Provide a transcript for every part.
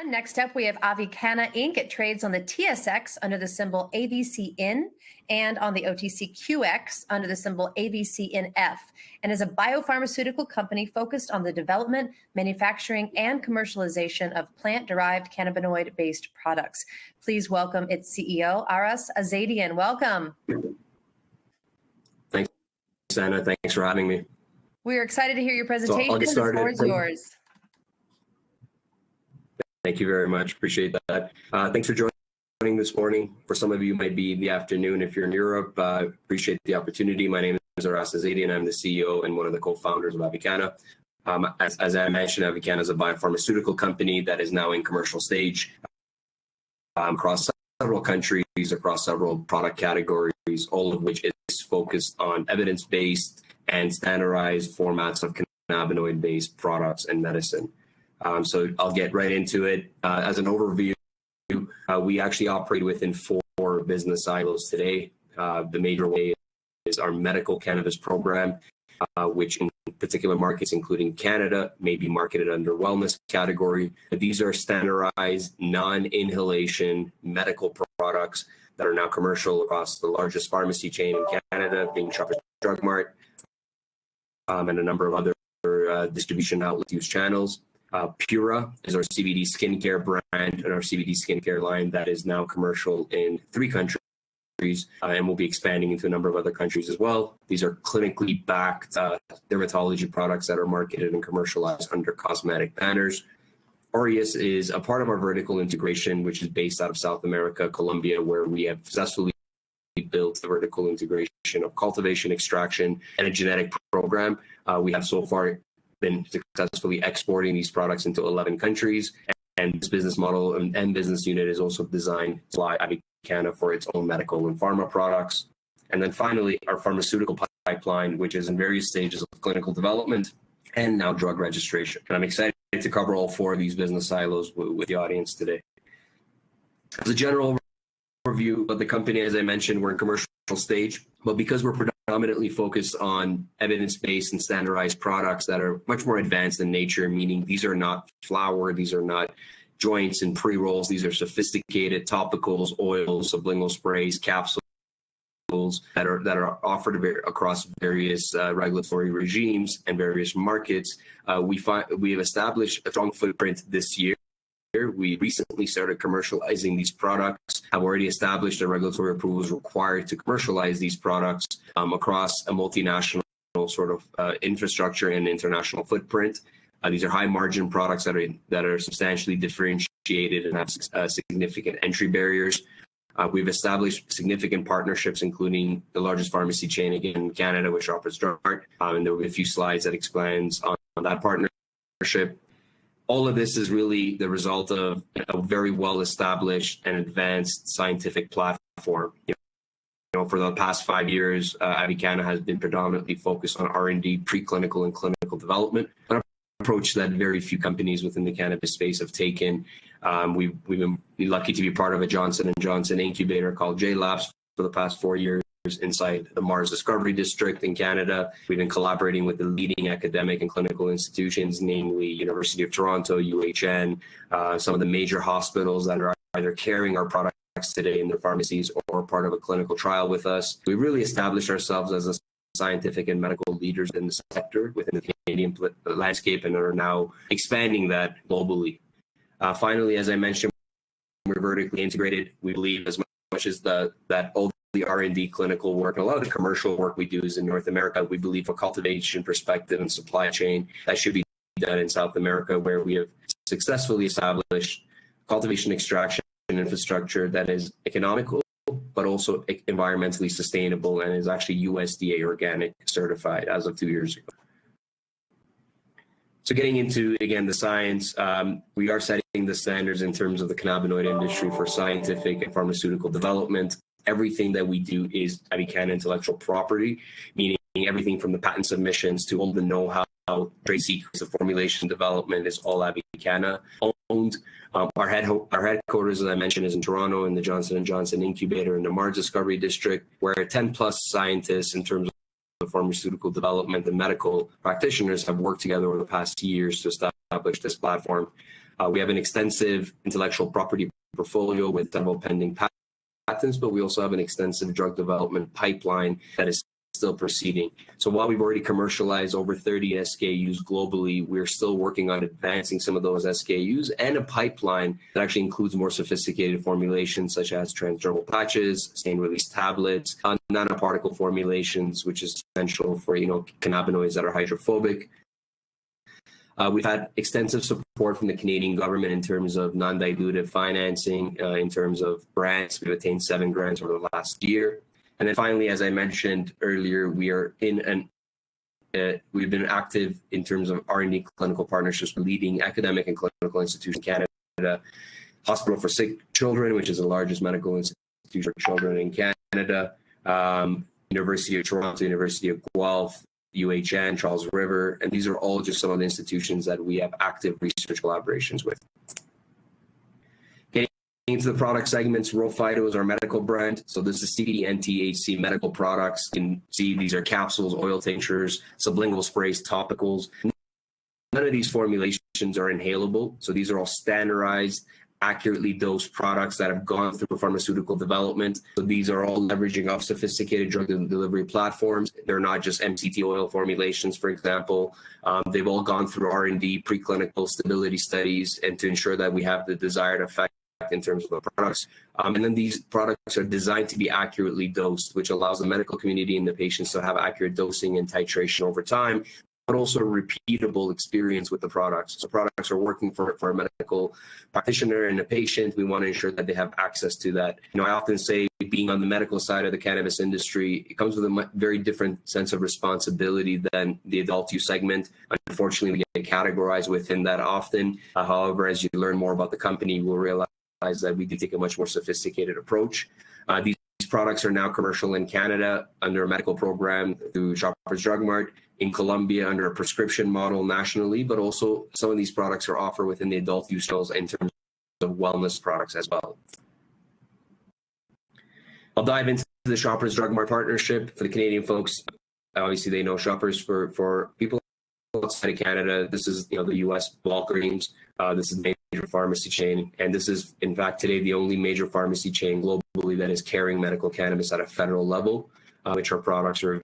Next up, we have Avicanna Inc. It trades on the TSX under the symbol AVCN and on the OTCQX under the symbol AVCNF, and is a biopharmaceutical company focused on the development, manufacturing, and commercialization of plant-derived cannabinoid-based products. Please welcome its CEO, Aras Azadian. Welcome. Thanks, Anna. Thanks for having me. We're excited to hear your presentation. So I'll get started. The floor is yours. Thank you very much. Appreciate that. Thanks for joining this morning. For some of you, it might be in the afternoon if you're in Europe. Appreciate the opportunity. My name is Aras Azadian. I'm the CEO and one of the co-founders of Avicanna. As I mentioned, Avicanna is a biopharmaceutical company that is now in commercial stage across several countries, across several product categories, all of which is focused on evidence-based and standardized formats of cannabinoid-based products and medicine. So I'll get right into it. As an overview, we actually operate within four business silos today. The major way is our medical cannabis program, which in particular markets, including Canada, may be marketed under wellness category. These are standardized, non-inhalation medical products that are now commercial across the largest pharmacy chain in Canada, being Shoppers Drug Mart, and a number of other distribution outlet use channels. Pura is our CBD skincare brand and our CBD skincare line that is now commercial in 3 countries and will be expanding into a number of other countries as well. These are clinically backed dermatology products that are marketed and commercialized under cosmetic banners. Aureus is a part of our vertical integration, which is based out of South America, Colombia, where we have successfully built the vertical integration of cultivation, extraction, and a genetic program. We have so far been successfully exporting these products into 11 countries, and this business model and business unit is also designed to supply Avicanna for its own medical and pharma products. And then finally, our pharmaceutical pipeline, which is in various stages of clinical development and now drug registration. And I'm excited to cover all 4 of these business silos with the audience today. As a general overview of the company, as I mentioned, we're in commercial stage, but because we're predominantly focused on evidence-based and standardized products that are much more advanced in nature, meaning these are not flour, these are not joints and pre-rolls, these are sophisticated topicals, oils, sublingual sprays, capsules that are offered across various regulatory regimes and various markets. We have established a strong footprint this year. We recently started commercializing these products, have already established the regulatory approvals required to commercialize these products across a multinational sort of infrastructure and international footprint. These are high margin products that are substantially differentiated and have significant entry barriers. We've established significant partnerships, including the largest pharmacy chain again in Canada, which offers Drug Mart, and there will be a few slides that explains on that partnership. All of this is really the result of a very well-established and advanced scientific platform. You know, for the past 5 years, Avicanna has been predominantly focused on R&D, preclinical and clinical development, an approach that very few companies within the cannabis space have taken. We've been lucky to be part of a Johnson & Johnson incubator called J-Labs for the past 4 years. Inside the Mars Discovery District in Canada. We've been collaborating with the leading academic and clinical institutions, namely University of Toronto, UHN, some of the major hospitals that are either carrying our products today in their pharmacies or part of a clinical trial with us. We really established ourselves as a scientific and medical leaders in the sector within the Canadian landscape and are now expanding that globally. Finally, as I mentioned, we're vertically integrated. We believe as much as that all the R&D clinical work, and a lot of the commercial work we do is in North America. We believe from a cultivation perspective and supply chain, that should be done in South America, where we have successfully established cultivation extraction infrastructure that is economical, but also environmentally sustainable and is actually USDA organic certified as of 2 years ago. So getting into, again, the science, we are setting the standards in terms of the cannabinoid industry for scientific and pharmaceutical development. Everything that we do is Avicanna intellectual property, meaning everything from the patent submissions to all the know-how, trade secrets of formulation development is all Avicanna owned. Our headquarters, as I mentioned, is in Toronto in the Johnson & Johnson incubator in the Mars Discovery District, where 10 plus scientists in terms of pharmaceutical development and medical practitioners have worked together over the past years to establish this platform. We have an extensive intellectual property portfolio with several pending patents, but we also have an extensive drug development pipeline that is still proceeding. So while we've already commercialized over 30 SKUs globally, we're still working on advancing some of those SKUs and a pipeline that actually includes more sophisticated formulations such as transdermal patches, sustained-release tablets, nanoparticle formulations, which is essential for cannabinoids that are hydrophobic. We've had extensive support from the Canadian government in terms of non-dilutive financing, in terms of grants. We've attained 7 grants over the last year. And then finally, as I mentioned earlier, we've been active in terms of R&D clinical partnerships with leading academic and clinical institutions in Canada, Hospital for Sick Children, which is the largest medical institution for children in Canada, University of Toronto, University of Guelph, UHN, Charles River, and these are all just some of the institutions that we have active research collaborations with. Into the product segments, Ro Phyto is our medical brand. So this is CBD and THC medical products. You can see these are capsules, oil tinctures, sublingual sprays, topicals. None of these formulations are inhalable. So these are all standardized, accurately dosed products that have gone through pharmaceutical development. So these are all leveraging off sophisticated drug delivery platforms. They're not just MCT oil formulations, for example. They've all gone through R&D, preclinical stability studies, and to ensure that we have the desired effect in terms of the products. And then these products are designed to be accurately dosed, which allows the medical community and the patients to have accurate dosing and titration over time, but also a repeatable experience with the products. So products are working for a medical practitioner and a patient. We want to ensure that they have access to that. I often say, being on the medical side of the cannabis industry, it comes with a very different sense of responsibility than the adult use segment. Unfortunately, we get categorized within that often. However, as you learn more about the company, you will realize that we do take a much more sophisticated approach. These products are now commercial in Canada under a medical program through Shoppers Drug Mart, in Colombia under a prescription model nationally, but also some of these products are offered within the adult use channels in terms of wellness products as well. I'll dive into the Shoppers Drug Mart partnership. For the Canadian folks, obviously they know Shoppers. For people outside of Canada, this is the US Walgreens. This is a major pharmacy chain, and this is in fact today the only major pharmacy chain globally that is carrying medical cannabis at a federal level, which our products are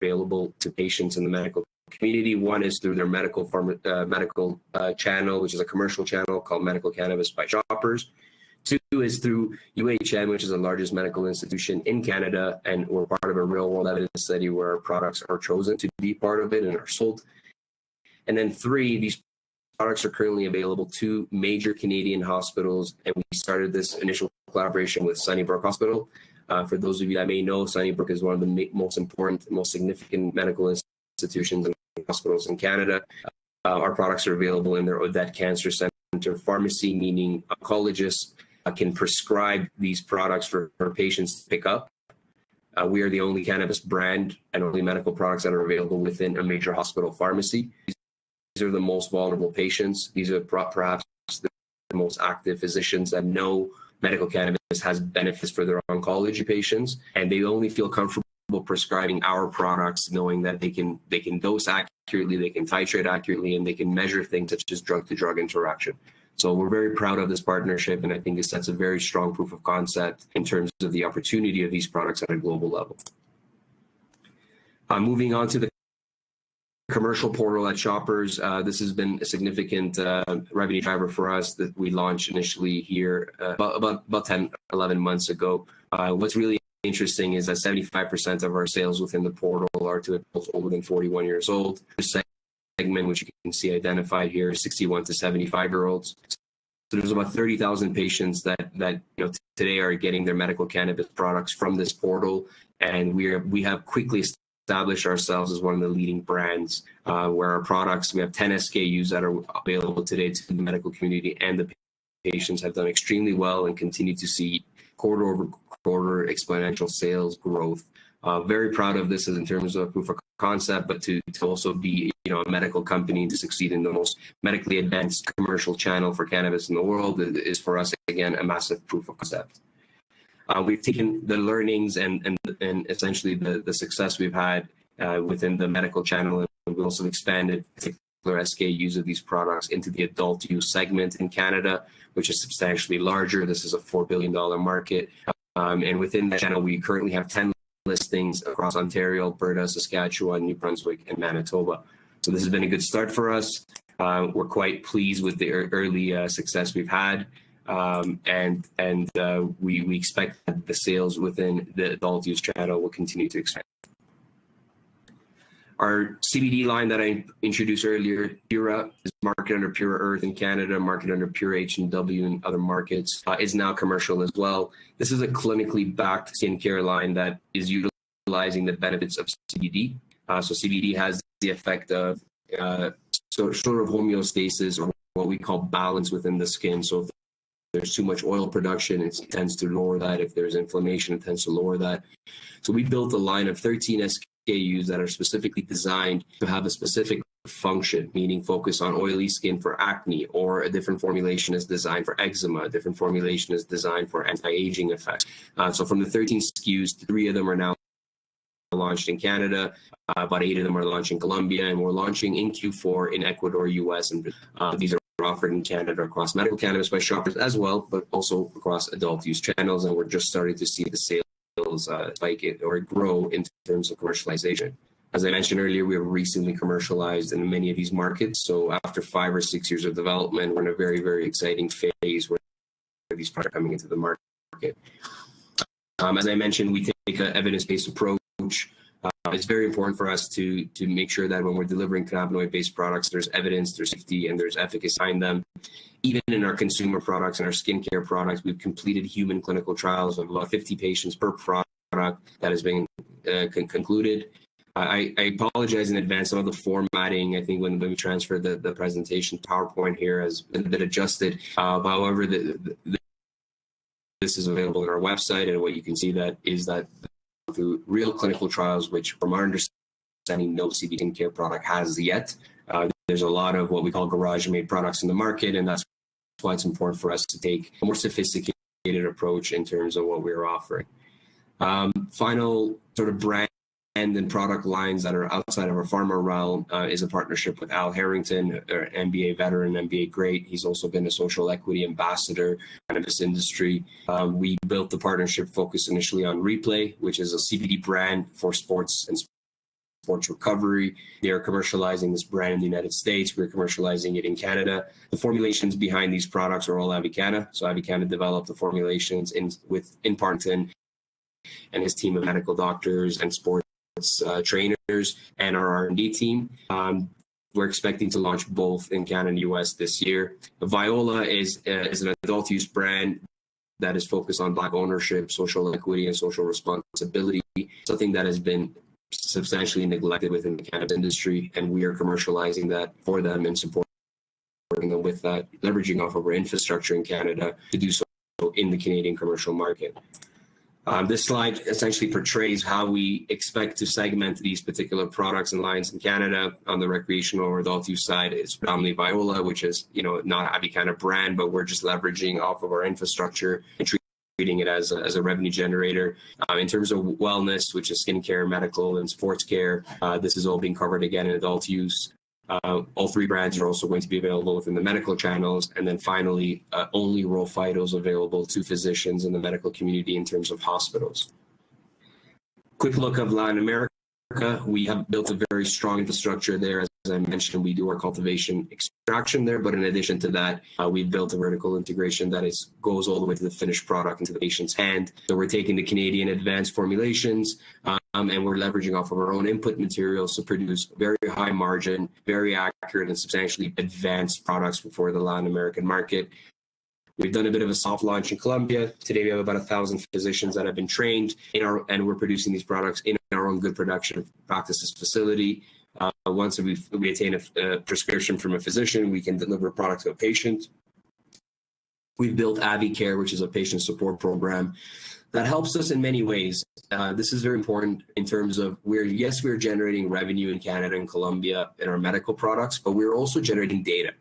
available to patients in the medical community. One is through their medical channel, which is a commercial channel called Medical Cannabis by Shoppers. 2 is through UHN, which is the largest medical institution in Canada, and we're part of a real-world evidence study where our products are chosen to be part of it and are sold. And then 3, these products are currently available to major Canadian hospitals, and we started this initial collaboration with Sunnybrook Hospital. For those of you that may know, Sunnybrook is one of the most important, most significant medical institutions and hospitals in Canada. Our products are available in their Odette Cancer Center pharmacy, meaning oncologists can prescribe these products for patients to pick up. We are the only cannabis brand and only medical products that are available within a major hospital pharmacy. These are the most vulnerable patients. These are perhaps the most active physicians that know medical cannabis has benefits for their oncology patients, and they only feel comfortable prescribing our products knowing that they can dose accurately, they can titrate accurately, and they can measure things such as drug-to-drug interaction. So we're very proud of this partnership, and I think it sets a very strong proof of concept in terms of the opportunity of these products at a global level. Moving on to the commercial portal at Shoppers. This has been a significant revenue driver for us that we launched initially here about 10, 11 months ago. What's really interesting is that 75% of our sales within the portal are to adults older than 41 years old. The segment, which you can see identified here, is 61 to 75-year-olds. So there's about 30,000 patients that today are getting their medical cannabis products from this portal, and we have quickly established ourselves as one of the leading brands where our products, we have 10 SKUs that are available today to the medical community, and the patients have done extremely well and continue to see quarter over quarter exponential sales growth. Very proud of this in terms of proof of concept, but to also be a medical company to succeed in the most medically advanced commercial channel for cannabis in the world is for us, again, a massive proof of concept. We've taken the learnings and essentially the success we've had within the medical channel, and we've also expanded SKUs of these products into the adult use segment in Canada, which is substantially larger. This is a $4 billion market. And within that channel, we currently have 10 listings across Ontario, Alberta, Saskatchewan, New Brunswick, and Manitoba. So this has been a good start for us. We're quite pleased with the early success we've had. We expect that the sales within the adult use channel will continue to expand. Our CBD line that I introduced earlier, Pura, is marketed under Pure Earth in Canada, marketed under Pure H&W in other markets, is now commercial as well. This is a clinically backed skincare line that is utilizing the benefits of CBD. So CBD has the effect of sort of homeostasis, or what we call balance within the skin. So if there's too much oil production, it tends to lower that. If there's inflammation, it tends to lower that. So we built a line of 13 SKUs that are specifically designed to have a specific function, meaning focus on oily skin for acne, or a different formulation is designed for eczema, a different formulation is designed for anti-aging effects. So from the 13 SKUs, 3 of them are now launched in Canada, about 8 of them are launched in Colombia, and we're launching in Q4 in Ecuador, US, and these are offered in Canada across medical cannabis by shoppers as well, but also across adult use channels, and we're just starting to see the sales spike it or grow in terms of commercialization. As I mentioned earlier, we have recently commercialized in many of these markets. So after 5 or 6 years of development, we're in a very, very exciting phase where these products are coming into the market. As I mentioned, we take an evidence-based approach. It's very important for us to make sure that when we're delivering cannabinoid-based products, there's evidence, there's safety, and there's efficacy behind them. Even in our consumer products and our skincare products, we've completed human clinical trials of about 50 patients per product that has been concluded. I apologize in advance. Some of the formatting, I think when we transfer the presentation PowerPoint here, has been a bit adjusted. However, this is available on our website, and what you can see that is that through real clinical trials, which from our understanding, no CBD care product has yet. There's a lot of what we call garage-made products in the market, and that's why it's important for us to take a more sophisticated approach in terms of what we're offering. Final sort of brand and product lines that are outside of our pharma realm is a partnership with Al Harrington, an MBA veteran, MBA great. He's also been a social equity ambassador in this industry. We built the partnership focused initially on Replay, which is a CBD brand for sports and sports recovery. They are commercializing this brand in the United States. We're commercializing it in Canada. The formulations behind these products are all Avicanna. So Avicanna developed the formulations in Parton and his team of medical doctors and sports trainers and our R&D team. We're expecting to launch both in Canada and US this year. Viola is an adult use brand that is focused on Black ownership, social equity, and social responsibility, something that has been substantially neglected within the cannabis industry, and we are commercializing that for them and supporting them with that, leveraging off of our infrastructure in Canada to do so in the Canadian commercial market. This slide essentially portrays how we expect to segment these particular products and lines in Canada. On the recreational or adult use side, it's predominantly Viola, which is not Avicanna brand, but we're just leveraging off of our infrastructure and treating it as a revenue generator. In terms of wellness, which is skincare, medical, and sports care, this is all being covered again in adult use. All 3 brands are also going to be available within the medical channels. And then finally, only Raw Phytos available to physicians in the medical community in terms of hospitals. Quick look of Latin America. We have built a very strong infrastructure there. As I mentioned, we do our cultivation extraction there, but in addition to that, we've built a vertical integration that goes all the way to the finished product into the patient's hand. So we're taking the Canadian advanced formulations and we're leveraging off of our own input materials to produce very high margin, very accurate, and substantially advanced products for the Latin American market. We've done a bit of a soft launch in Colombia. Today we have about 1,000 physicians that have been trained and we're producing these products in our own good production practices facility. Once we attain a prescription from a physician, we can deliver a product to a patient. We've built Abbycare, which is a patient support program that helps us in many ways. This is very important in terms of we're generating revenue in Canada and Colombia in our medical products, but we're also generating data.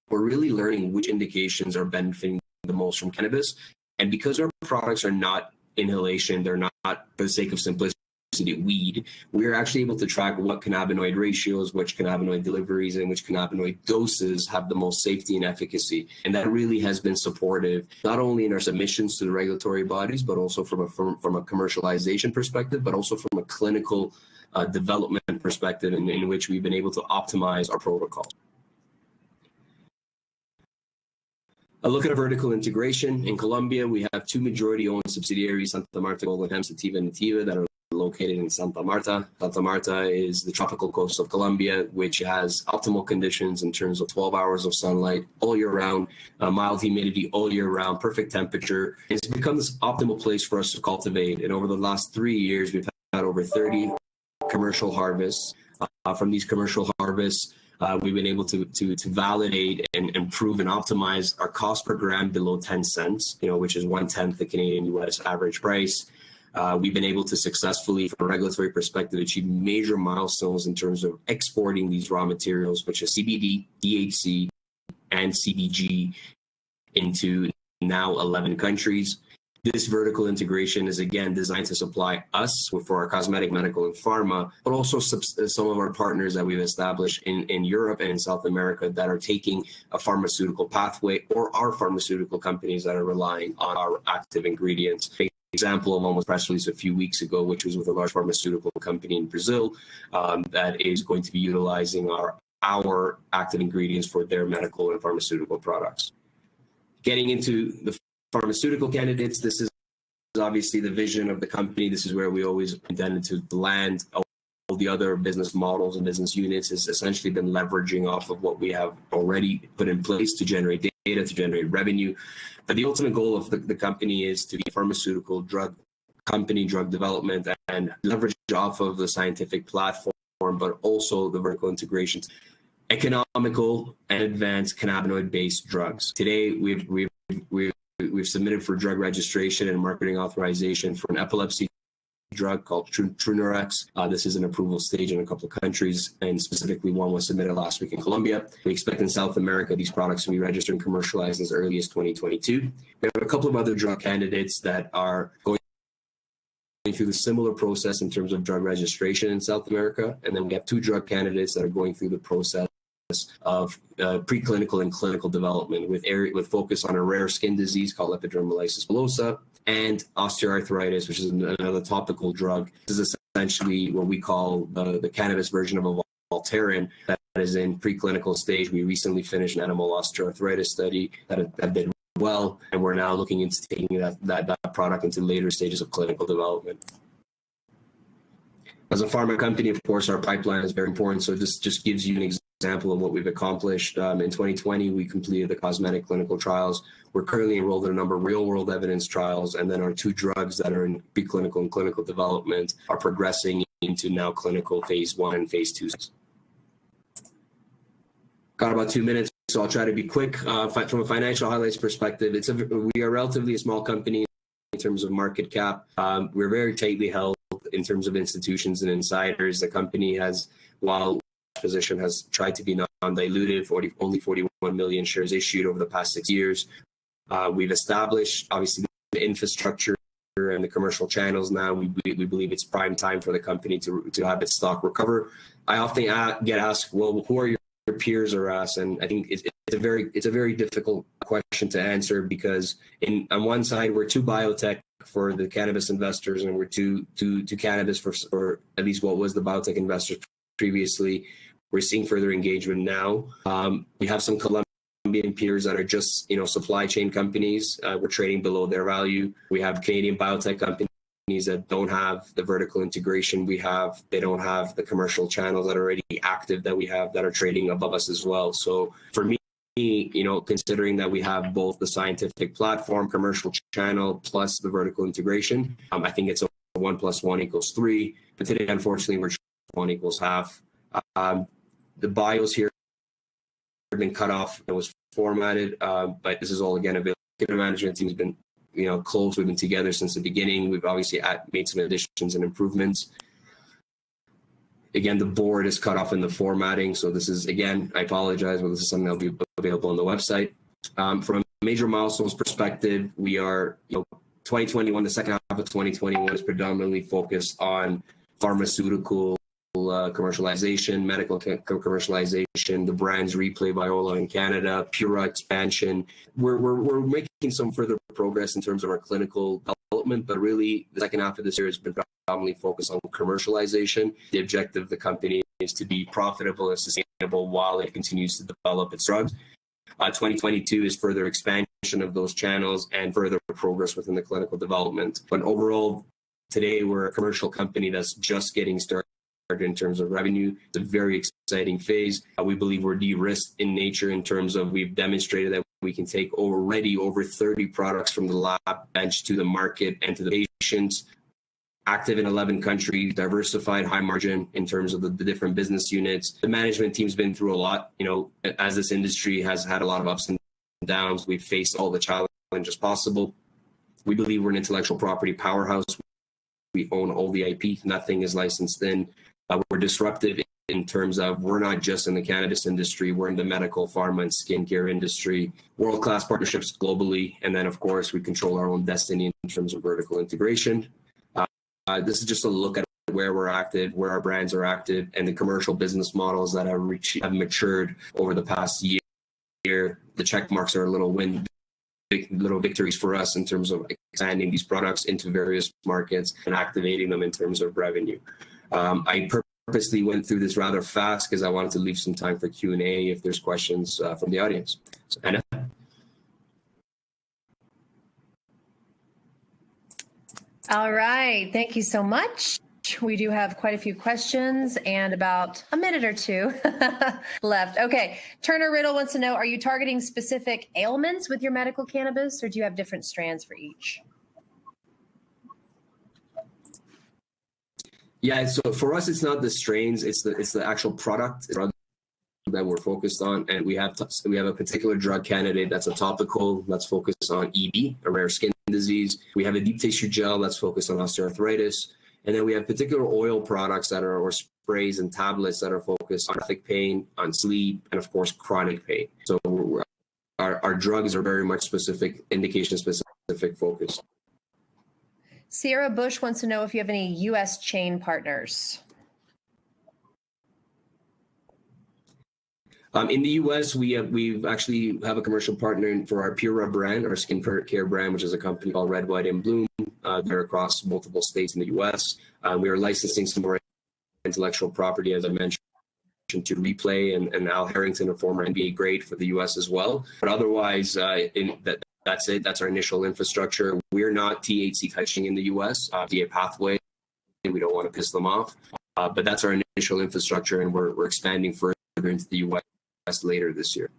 We're really learning which indications are benefiting the most from cannabis. And because our products are not inhalation, they're not for the sake of simplicity, weed, we are actually able to track what cannabinoid ratios, which cannabinoid deliveries, and which cannabinoid doses have the most safety and efficacy. And that really has been supportive, not only in our submissions to the regulatory bodies, but also from a commercialization perspective, but also from a clinical development perspective in which we've been able to optimize our protocols. A look at our vertical integration. In Colombia, we have two majority-owned subsidiaries, Santa Marta Golden Hemp Sativa and Nativa, that are located in Santa Marta. Santa Marta is the tropical coast of Colombia, which has optimal conditions in terms of 12 hours of sunlight all year round, mild humidity all year round, perfect temperature. It's become this optimal place for us to cultivate. And over the last 3 years, we've had over 30 commercial harvests. From these commercial harvests, we've been able to validate and improve and optimize our cost per gram below 10 cents, which is 1/10 the Canadian US average price. We've been able to successfully, from a regulatory perspective, achieve major milestones in terms of exporting these raw materials, which is CBD, THC, and CBG, into now 11 countries. This vertical integration is, again, designed to supply us for our cosmetic, medical, and pharma, but also some of our partners that we've established in Europe and in South America that are taking a pharmaceutical pathway, or are pharmaceutical companies that are relying on our active ingredients. An example of one was press release a few weeks ago, which was with a large pharmaceutical company in Brazil that is going to be utilizing our active ingredients for their medical and pharmaceutical products. Getting into the pharmaceutical candidates, this is obviously the vision of the company. This is where we always intended to land. All the other business models and business units has essentially been leveraging off of what we have already put in place to generate data, to generate revenue. But the ultimate goal of the company is to be a pharmaceutical drug company, drug development, and leverage off of the scientific platform, but also the vertical integration. Economical and advanced cannabinoid-based drugs. Today, we've submitted for drug registration and marketing authorization for an epilepsy drug called Trunerox. This is an approval stage in a couple of countries, and specifically one was submitted last week in Colombia. We expect in South America these products to be registered and commercialized as early as 2022. We have a couple of other drug candidates that are going through the similar process in terms of drug registration in South America, and then we have two drug candidates that are going through the process of preclinical and clinical development with focus on a rare skin disease called epidermolysis bullosa and osteoarthritis, which is another topical drug. This is essentially what we call the cannabis version of a Voltaren that is in preclinical stage. We recently finished an animal osteoarthritis study that did well, and we're now looking into taking that product into later stages of clinical development. As a pharma company, of course, our pipeline is very important. So this just gives you an example of what we've accomplished. In 2020, we completed the cosmetic clinical trials. We're currently enrolled in a number of real-world evidence trials, and then our two drugs that are in preclinical and clinical development are progressing into now clinical phase 1 and phase 2. Got about 2 minutes, so I'll try to be quick. From a financial highlights perspective, we are relatively a small company in terms of market cap. We're very tightly held in terms of institutions and insiders. The company has, while position has tried to be non-dilutive, only 41 million shares issued over the past 6 years. We've established, obviously, the infrastructure and the commercial channels now. We believe it's prime time for the company to have its stock recover. I often get asked, well, who are your peers, Aras? And I think it's a very difficult question to answer, because on one side, we're too biotech for the cannabis investors, and we're too cannabis for at least what was the biotech investors previously. We're seeing further engagement now. We have some Colombian peers that are just supply chain companies. We're trading below their value. We have Canadian biotech companies that don't have the vertical integration we have. They don't have the commercial channels that are already active that we have, that are trading above us as well. So for me, considering that we have both the scientific platform, commercial channel, plus the vertical integration, I think it's a 1 + 1 = 3. But today, unfortunately, we're 1 = half. The bios here have been cut off. It was formatted, but this is all, again, available. The management team has been close. We've been together since the beginning. We've obviously made some additions and improvements. Again, the board is cut off in the formatting. So this is, again, I apologize, but this is something that will be available on the website. From a major milestones perspective, we are, 2021, the second half of 2021 is predominantly focused on pharmaceutical commercialization, medical commercialization, the brands Replay, Viola in Canada, Pura expansion. We're making some further progress in terms of our clinical development, but really the second half of this year has been predominantly focused on commercialization. The objective of the company is to be profitable and sustainable while it continues to develop its drugs. 2022 is further expansion of those channels and further progress within the clinical development. But overall, today we're a commercial company that's just getting started in terms of revenue. It's a very exciting phase. We believe we're de-risked in nature in terms of we've demonstrated that we can take already over 30 products from the lab bench to the market and to the patients. Active in 11 countries, diversified, high margin in terms of the different business units. The management team's been through a lot. You know, as this industry has had a lot of ups and downs, we've faced all the challenges possible. We believe we're an intellectual property powerhouse. We own all the IP. Nothing is licensed in. We're disruptive in terms of we're not just in the cannabis industry, we're in the medical, pharma, and skincare industry. World-class partnerships globally. And then, of course, we control our own destiny in terms of vertical integration. This is just a look at where we're active, where our brands are active, and the commercial business models that have matured over the past year. The check marks are little victories for us in terms of expanding these products into various markets and activating them in terms of revenue. I purposely went through this rather fast because I wanted to leave some time for Q&A if there's questions from the audience. So, Anna? All right. Thank you so much. We do have quite a few questions and about a minute or two left. Okay. Turner Riddle wants to know, are you targeting specific ailments with your medical cannabis, or do you have different strands for each? Yeah, so for us, it's not the strains, it's the actual product that we're focused on. And we have a particular drug candidate that's a topical that's focused on EB, a rare skin disease. We have a deep tissue gel that's focused on osteoarthritis. And then we have particular oil products that are, or sprays and tablets that are focused on chronic pain, on sleep, and of course, chronic pain. So our drugs are very much specific, indication specific focus. Sierra Bush wants to know if you have any U.S. chain partners. In the U.S., we've actually have a commercial partner for our Pura brand, our skin care brand, which is a company called Red, White, and Bloom. They're across multiple states in the U.S. We are licensing some more intellectual property, as I mentioned, to Replay and Al Harrington, a former NBA great, for the U.S. as well. But otherwise, that's it. That's our initial infrastructure. We're not THC touching in the U.S. FDA pathway. We don't want to piss them off. But that's our initial infrastructure, and we're expanding further into the U.S. later this year.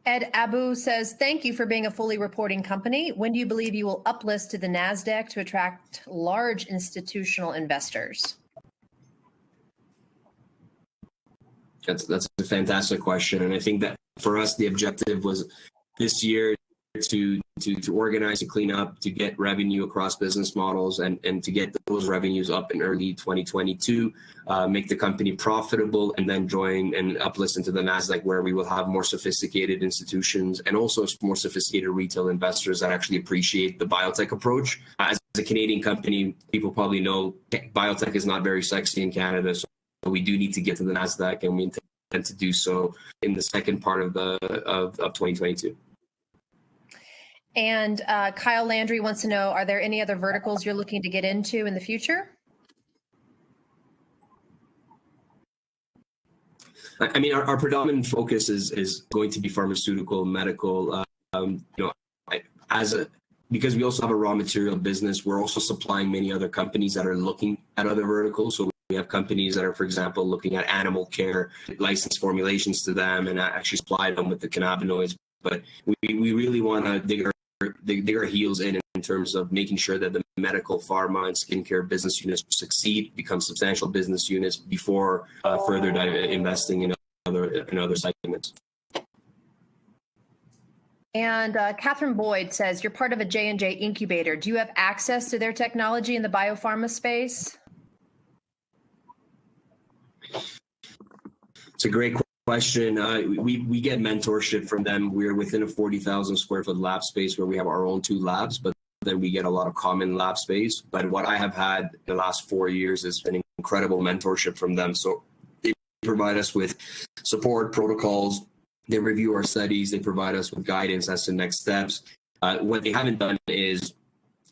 Ed Abu says, thank you for being a fully reporting company. When do you believe you will uplist to the Nasdaq to attract large institutional investors? That's a fantastic question. And I think that for us, the objective was this year to organize, to clean up, to get revenue across business models and to get those revenues up in early 2022, make the company profitable, and then join and uplist into the Nasdaq, where we will have more sophisticated institutions and also more sophisticated retail investors that actually appreciate the biotech approach. As a Canadian company, people probably know biotech is not very sexy in Canada, so we do need to get to the Nasdaq, and we intend to do so in the second part of 2022. And Kyle Landry wants to know, are there any other verticals you're looking to get into in the future? I mean, our predominant focus is going to be pharmaceutical, medical. Because we also have a raw material business, we're also supplying many other companies that are looking at other verticals. So we have companies that are, for example, looking at animal care, license formulations to them, and actually supply them with the cannabinoids. But we really want to dig our heels in terms of making sure that the medical, pharma, and skincare business units succeed, become substantial business units before further investing in other segments. And Catherine Boyd says, you're part of a J&J incubator. Do you have access to their technology in the biopharma space? It's a great question. We get mentorship from them. We're within a 40,000 square foot lab space where we have our own 2 labs, but than we get a lot of common lab space. But what I have had in the last 4 years has been incredible mentorship from them. So they provide us with support protocols. They review our studies. They provide us with guidance as to next steps. What they haven't done is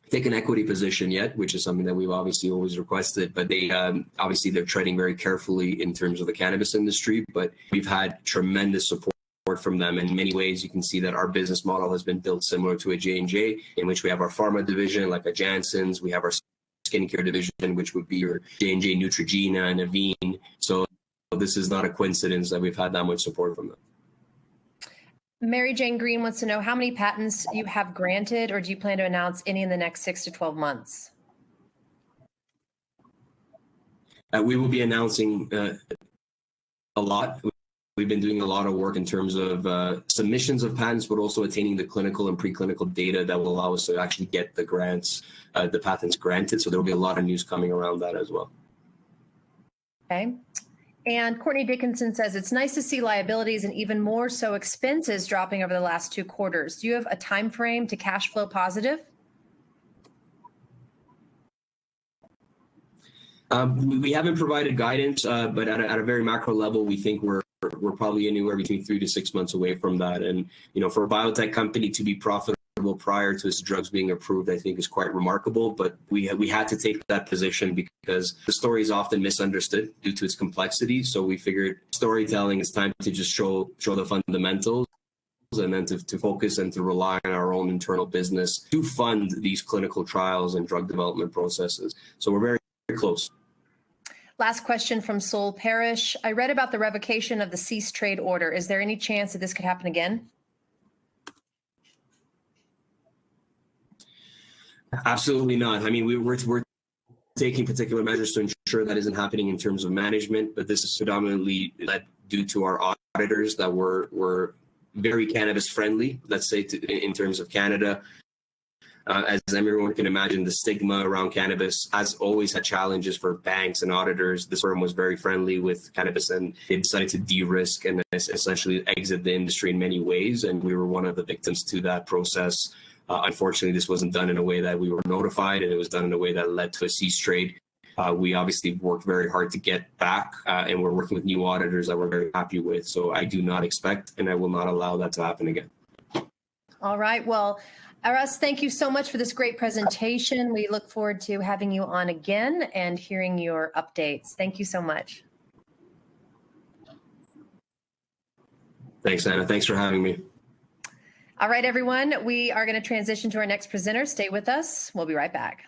take an equity position yet, which is something that we've obviously always requested. But they obviously they're treading very carefully in terms of the cannabis industry. But we've had tremendous support from them. In many ways, you can see that our business model has been built similar to a J&J, in which we have our pharma division, like a Janssen's. We have our skincare division, which would be your J&J Neutrogena and Avene. So this is not a coincidence that we've had that much support from them. Mary Jane Green wants to know how many patents you have granted, or do you plan to announce any in the next 6 to 12 months? We will be announcing a lot. We've been doing a lot of work in terms of submissions of patents, but also attaining the clinical and preclinical data that will allow us to actually get the grants, the patents granted. So there will be a lot of news coming around that as well. Okay. And Courtney Dickinson says, it's nice to see liabilities and even more so expenses dropping over the last 2 quarters. Do you have a time frame to cash flow positive? We haven't provided guidance, but at a very macro level, we think we're probably anywhere between 3 to 6 months away from that. And, you know, for a biotech company to be profitable prior to its drugs being approved, I think is quite remarkable. But we had to take that position because the story is often misunderstood due to its complexity. So we figured storytelling, it's time to just show the fundamentals, and then to focus and to rely on our own internal business to fund these clinical trials and drug development processes. So we're very, very close. Last question from Sol Parrish. I read about the revocation of the cease trade order. Is there any chance that this could happen again? Absolutely not. I mean, we're taking particular measures to ensure that isn't happening in terms of management, but this is predominantly due to our auditors that were very cannabis friendly, let's say, in terms of Canada. As everyone can imagine, the stigma around cannabis has always had challenges for banks and auditors. This firm was very friendly with cannabis, and they decided to de-risk and essentially exit the industry in many ways. And we were one of the victims to that process. Unfortunately, this wasn't done in a way that we were notified, and it was done in a way that led to a cease trade. We obviously worked very hard to get back, and we're working with new auditors that we're very happy with. So I do not expect, and I will not allow that to happen again. All right. Well, Aras, thank you so much for this great presentation. We look forward to having you on again and hearing your updates. Thank you so much. Thanks, Anna. Thanks for having me. All right, everyone. We are going to transition to our next presenter. Stay with us. We'll be right back.